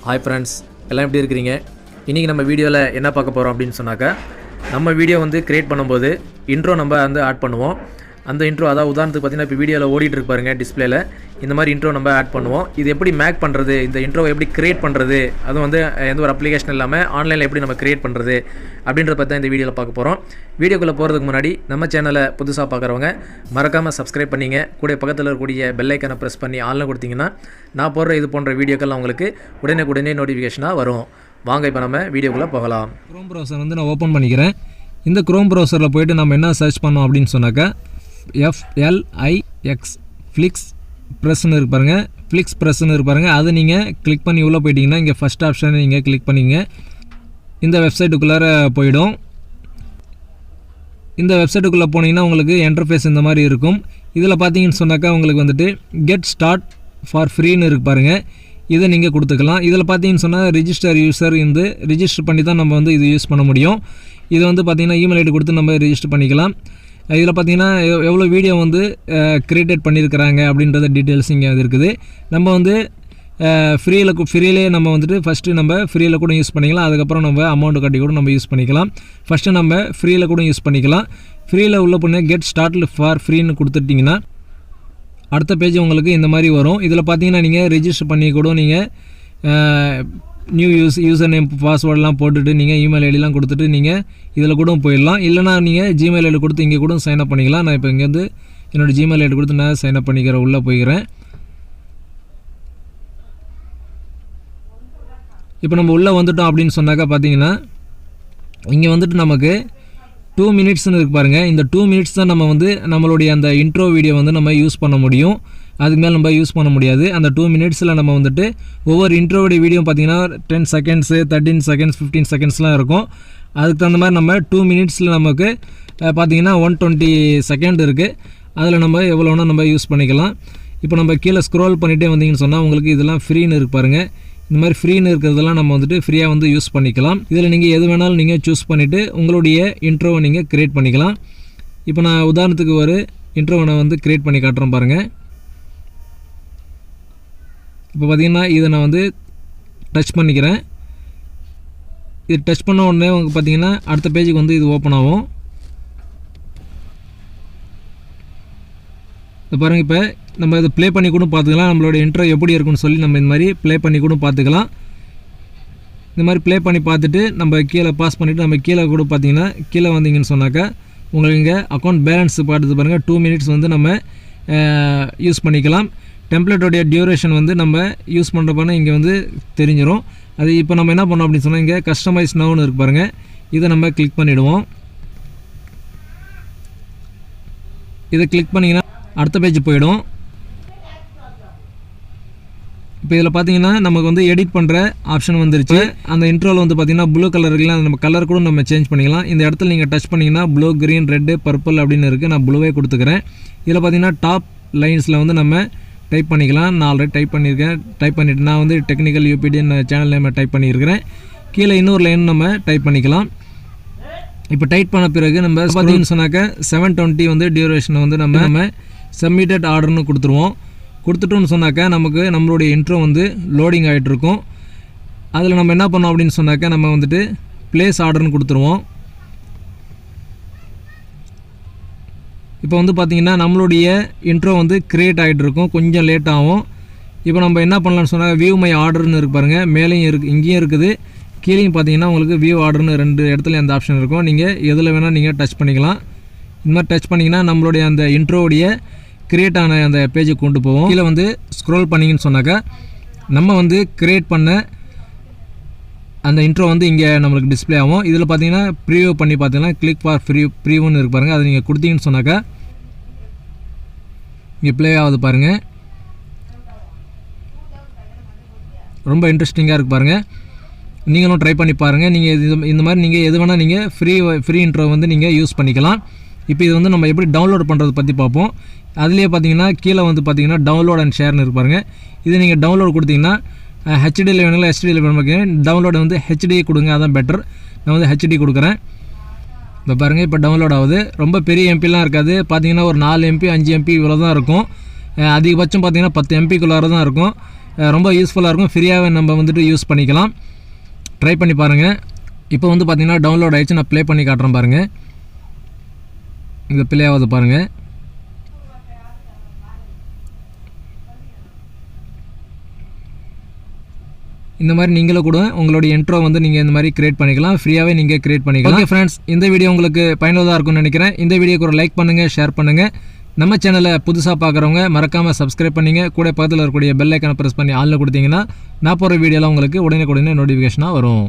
Hi friends, எல்லாம் எப்படி இருக்கிறீங்க? இன்றைக்கி நம்ம வீடியோவில் என்ன பார்க்க போகிறோம் அப்படின்னு சொன்னாக்கா, நம்ம வீடியோ வந்து க்ரியேட் பண்ணும்போது இன்ட்ரோ நம்ம வந்து ஆட் பண்ணுவோம். அந்த இன்ட்ரோ அதாவது உதாரணத்துக்கு பார்த்தீங்கன்னா இப்போ வீடியோவில் ஓடிட்டு பாருங்க டிஸ்பிளேல இந்த மாதிரி இன்ட்ரோ நம்ம ஆட் பண்ணுவோம். இது எப்படி மேக் பண்ணுறது, இந்த இன்ட்ரோவை எப்படி க்ரியேட் பண்ணுறது, அதுவும் வந்து எந்த ஒரு அப்ளிகேஷன் இல்லாமல் ஆன்லைனில் எப்படி நம்ம க்ரியேட் பண்ணுறது அப்படின்றத பற்றி தான் இந்த வீடியோவில் பார்க்க போகிறோம். வீடியோக்குள்ளே போகிறதுக்கு முன்னாடி நம்ம சேனலை புதுசாக பார்க்குறவங்க மறக்காமல் சப்ஸ்கிரைப் பண்ணிங்க, கூட பக்கத்தில் இருக்கக்கூடிய பெல் ஐக்கானை ப்ரெஸ் பண்ணி ஆன்லைன் கொடுத்தீங்கன்னா நான் போடுற இது போன்ற வீடியோக்கெல்லாம் உங்களுக்கு உடனே நோட்டிஃபிகேஷனாக வரும். வாங்க இப்போ நம்ம வீடியோக்குள்ளே போகலாம். க்ரோம் ப்ரௌசர் வந்து நான் ஓப்பன் பண்ணிக்கிறேன். இந்த க்ரோம் ப்ரௌசரில் போய்ட்டு நம்ம என்ன சர்ச் பண்ணோம் அப்படின்னு சொன்னாக்கா FLIX ஃப்ளிக்ஸ் ப்ரெஸ்ன்னு இருப்பாருங்க. ஃப்ளிக்ஸ் ப்ரெஸ்ன்னு இருப்பாருங்க. அதை நீங்கள் கிளிக் பண்ணி உள்ளே போயிட்டீங்கன்னா இங்கே ஃபஸ்ட் ஆப்ஷனை நீங்கள் கிளிக் பண்ணிங்க. இந்த வெப்சைட்டுக்குள்ளார போயிடும். இந்த வெப்சைட்டுக்குள்ளே போனீங்கன்னா உங்களுக்கு இன்டர்ஃபேஸ் இந்த மாதிரி இருக்கும். இதில் பார்த்தீங்கன்னு சொன்னாக்கா உங்களுக்கு வந்துட்டு கெட் ஸ்டார்ட் ஃபார் ஃப்ரீன்னு இருக்கு பாருங்கள். இதை நீங்கள் கொடுத்துக்கலாம். இதில் பார்த்தீங்கன்னு சொன்னால் ரிஜிஸ்டர் யூசர் இந்த ரிஜிஸ்டர் பண்ணி தான் நம்ம வந்து இது யூஸ் பண்ண முடியும். இது வந்து பார்த்திங்கன்னா இமெயில் ஐடி கொடுத்து நம்ம ரிஜிஸ்டர் பண்ணிக்கலாம். இதில் பார்த்திங்கன்னா எவ்வளோ வீடியோ வந்து க்ரியேட் பண்ணியிருக்கிறாங்க அப்படின்றத டீட்டெயில்ஸ் இங்கே இருக்குது. நம்ம வந்து ஃப்ரீயிலே நம்ம வந்துட்டு ஃபஸ்ட்டு நம்ம ஃப்ரீயில் கூட யூஸ் பண்ணிக்கலாம். அதுக்கப்புறம் நம்ம அமௌண்ட்டு கட்டி கூட நம்ம யூஸ் பண்ணிக்கலாம். ஃபஸ்ட்டு நம்ம ஃப்ரீயில் கூட யூஸ் பண்ணிக்கலாம். ஃப்ரீயில் உள்ள பண்ண கெட் ஸ்டார்ட் ஃபார் ஃப்ரீன்னு கொடுத்துட்டிங்கன்னா அடுத்த பேஜ் உங்களுக்கு இந்த மாதிரி வரும். இதில் பார்த்தீங்கன்னா நீங்கள் ரெஜிஸ்டர் பண்ணி கூட நீங்கள் நியூ யூசர் நேம் பாஸ்வேர்டெலாம் போட்டுட்டு நீங்கள் இமெயில் ஐடிலாம் கொடுத்துட்டு நீங்கள் இதில் கூட போயிடலாம். இல்லைனா நீங்கள் ஜிமெயில் ஐடி கொடுத்து இங்கே கூட சைன் அப் பண்ணிக்கலாம். நான் இப்போ இங்கேருந்து என்னோடய ஜிமெயில் ஐடி கொடுத்து நான் சைன் அப் பண்ணிக்கிறேன், உள்ளே போய்க்கிறேன். இப்போ நம்ம உள்ளே வந்துட்டோம் அப்படின்னு சொன்னாக்கா பார்த்தீங்கன்னா இங்கே வந்துட்டு நமக்கு 2 மினிட்ஸ்னு இருக்கு பாருங்கள். இந்த 2 மினிட்ஸ் தான் நம்ம வந்து நம்மளுடைய அந்த இன்ட்ரோ வீடியோ வந்து நம்ம யூஸ் பண்ண முடியும். அதுக்கு மேலே நம்ம யூஸ் பண்ண முடியாது. அந்த 2 மினிட்ஸில் நம்ம வந்துட்டு ஒவ்வொரு இன்ட்ரோவுடைய வீடியோ பார்த்திங்கன்னா 10 செகண்ட்ஸு 13 செகண்ட்ஸ் 15 செகண்ட்ஸ்லாம் இருக்கும். அதுக்கு தகுந்த மாதிரி நம்ம 2 மினிட்ஸில் நமக்கு பார்த்திங்கன்னா 120 செகண்ட் இருக்குது. அதில் நம்ம எவ்வளோனா நம்ம யூஸ் பண்ணிக்கலாம். இப்போ நம்ம கீழே ஸ்க்ரோல் பண்ணிகிட்டே வந்தீங்கன்னு சொன்னால் உங்களுக்கு இதெல்லாம் ஃப்ரீன்னு இருக்கு பாருங்கள். இந்த மாதிரி ஃப்ரீன்னு இருக்கிறதெல்லாம் நம்ம வந்துட்டு ஃப்ரீயாக வந்து யூஸ் பண்ணிக்கலாம். இதில் நீங்கள் எது வேணாலும் நீங்கள் சூஸ் பண்ணிவிட்டு உங்களுடைய இன்ட்ரோவை நீங்கள் க்ரியேட் பண்ணிக்கலாம். இப்போ நான் உதாரணத்துக்கு ஒரு இன்ட்ரோவை நான் வந்து க்ரியேட் பண்ணி காட்டுறேன் பாருங்கள். இப்போ பார்த்திங்கன்னா இதை நான் வந்து டச் பண்ணிக்கிறேன். இது டச் பண்ண உடனே உங்களுக்கு பார்த்திங்கன்னா அடுத்த பேஜுக்கு வந்து இது ஓப்பன் ஆகும். இப்போ பாருங்கள், இப்போ நம்ம இதை ப்ளே பண்ணி கூட பார்த்துக்கலாம். நம்மளோட இன்ட்ரோ எப்படி இருக்குன்னு சொல்லி நம்ம இந்த மாதிரி ப்ளே பண்ணி கூட பார்த்துக்கலாம். இந்த மாதிரி ப்ளே பண்ணி பார்த்துட்டு நம்ம கீழே பாஸ் பண்ணிவிட்டு நம்ம கீழே கூட பார்த்திங்கன்னா கீழே வந்தீங்கன்னு சொன்னாக்கா உங்களுக்கு இங்கே அக்கௌண்ட் பேலன்ஸ் பார்த்து பாருங்கள் 2 மினிட்ஸ் வந்து நம்ம யூஸ் பண்ணிக்கலாம். டெம்ப்ளேட்டோடைய டியூரேஷன் வந்து நம்ம யூஸ் பண்ணுறப்போனா இங்கே வந்து தெரிஞ்சிடும். அது இப்போ நம்ம என்ன பண்ணோம் அப்படின்னு சொன்னால் இங்கே கஸ்டமைஸ் நவுன்னு இருக்கு பாருங்கள். இதை நம்ம கிளிக் பண்ணிவிடுவோம். இதை கிளிக் பண்ணிங்கன்னா அடுத்த பேஜ் போயிடும். இப்போ இதில் பார்த்தீங்கன்னா நமக்கு வந்து எடிட் பண்ணுற ஆப்ஷன் வந்துருச்சு. அந்த இன்ட்ரோவில் வந்து பார்த்திங்கன்னா ப்ளூ கலர் இருக்கலாம். நம்ம கலர் கூட நம்ம சேஞ்ச் பண்ணிக்கலாம். இந்த இடத்துல நீங்கள் டச் பண்ணிங்கன்னா ப்ளூ, க்ரீன், ரெட்டு, பர்பிள் அப்படின்னு இருக்குது. நான் ப்ளூவே கொடுத்துக்கிறேன். இதில் பார்த்திங்கன்னா டாப் லைன்ஸில் வந்து நம்ம டைப் பண்ணிக்கலாம். நான் ஆல்ரெடி டைப் பண்ணிவிட்டு நான் வந்து டெக்னிக்கல் யூபிடின்னு சேனல் நேம் டைப் பண்ணியிருக்கிறேன். கீழே இன்னொரு லைன் நம்ம டைப் பண்ணிக்கலாம். இப்போ டைப் பண்ண பிறகு நம்ம பார்த்தீங்கன்னு சொன்னாக்கா 720 வந்து டியூரேஷனை வந்து நம்ம சப்மிட்டட் ஆர்டர்னு கொடுத்துட்டோம்னு சொன்னாக்கா நமக்கு நம்மளுடைய இன்ட்ரோ வந்து லோடிங் ஆகிட்டுருக்கும். அதில் நம்ம என்ன பண்ணோம் அப்படின்னு சொன்னாக்கா நம்ம வந்துட்டு ப்ளேஸ் ஆர்டர்னு கொடுத்துருவோம். இப்போ வந்து பார்த்திங்கன்னா நம்மளுடைய இன்ட்ரோ வந்து க்ரியேட் ஆகிட்டு இருக்கும். கொஞ்சம் லேட் ஆகும். இப்போ நம்ம என்ன பண்ணலான்னு சொன்னால் வியூ மை ஆர்டர்னு இருக்கு பாருங்கள். மேலேயும் இருக்குது, இங்கேயும் இருக்குது, கீழேயும் பார்த்தீங்கன்னா உங்களுக்கு வியூ ஆர்டர்னு 2 இடத்துல அந்த ஆப்ஷன் இருக்கும். நீங்கள் எதில் வேணால் நீங்கள் டச் பண்ணிக்கலாம். இந்த மாதிரி டச் பண்ணிங்கன்னா நம்மளுடைய அந்த இன்ட்ரோவுடைய க்ரியேட் ஆன அந்த பேஜுக்கு கொண்டு போவோம். கீழே வந்து ஸ்க்ரோல் பண்ணிங்கன்னு சொன்னாக்கா நம்ம வந்து க்ரியேட் பண்ண அந்த இன்ட்ரோ வந்து இங்கே நம்மளுக்கு டிஸ்பிளே ஆகும். இதில் பார்த்தீங்கன்னா ப்ரீவியூ பண்ணி பார்த்தீங்கன்னா கிளிக் ஃபார் ப்ரீவியூன்னு இருக்கு பாருங்கள். அதை நீங்கள் கொடுத்தீங்கன்னு சொன்னாக்கா இங்கே ப்ளே ஆகுது பாருங்கள். ரொம்ப இன்ட்ரெஸ்டிங்காக இருக்குது பாருங்கள். நீங்களும் ட்ரை பண்ணி பாருங்கள். நீங்கள் இந்த மாதிரி நீங்கள் எது வேணால் நீங்கள் ஃப்ரீ இன்ட்ரோ வந்து நீங்கள் யூஸ் பண்ணிக்கலாம். இப்போ இது வந்து நம்ம எப்படி டவுன்லோட் பண்ணுறது பற்றி பார்ப்போம். அதுலேயே பார்த்தீங்கன்னா கீழே வந்து பார்த்தீங்கன்னா டவுன்லோட் அண்ட் ஷேர்னு இருப்பாருங்க. இது நீங்கள் டவுன்லோட் கொடுத்தீங்கன்னா ஹெச்டியில் வேணுங்களா ஹெச்டியில் வேணும். டவுன்லோட் வந்து ஹெச்டி கொடுங்க, அதான் பெட்டர். நான் வந்து ஹெச்டி கொடுக்குறேன். இப்போ பாருங்கள், இப்போ டவுன்லோட் ஆகுது. ரொம்ப பெரிய எம்பிலாம் இருக்காது. பார்த்தீங்கன்னா ஒரு 4 MP 5 MP இவ்வளோ தான் இருக்கும். அதிகபட்சம் பார்த்தீங்கன்னா 10 MPக்குள்ளார தான் இருக்கும். ரொம்ப யூஸ்ஃபுல்லாக இருக்கும். ஃப்ரீயாகவே நம்ம வந்துட்டு யூஸ் பண்ணிக்கலாம். ட்ரை பண்ணி பாருங்கள். இப்போ வந்து பார்த்திங்கன்னா டவுன்லோட் ஆகிடுச்சு. நான் ப்ளே பண்ணி காட்டுறேன் பாருங்கள். இது ப்ளே ஆகுது பாருங்கள். இந்த மாதிரி நீங்களும் கூட உங்களுடைய இன்ட்ரோ வந்து நீங்கள் இந்த மாதிரி கிரியேட் பண்ணிக்கலாம். ஃப்ரீயாகவே நீங்கள் கிரியேட் பண்ணிக்கலாம். ஓகே ஃப்ரெண்ட்ஸ், இந்த வீடியோ உங்களுக்கு பயனுள்ளதாக இருக்கும்னு நினைக்கிறேன். இந்த வீடியோக்கு ஒரு லைக் பண்ணுங்கள், ஷேர் பண்ணுங்கள். நம்ம சேனலை புதுசாக பார்க்குறவங்க மறக்காமல் சப்ஸ்கிரைப் பண்ணிங்க. கூட பக்கத்தில் இருக்கக்கூடிய பெல் ஐக்கானை ப்ரெஸ் பண்ணி ஆளில் கொடுத்தீங்கன்னா நான் போகிற வீடியோலாம் உங்களுக்கு உடனே நோட்டிஃபிகேஷனாக வரும்.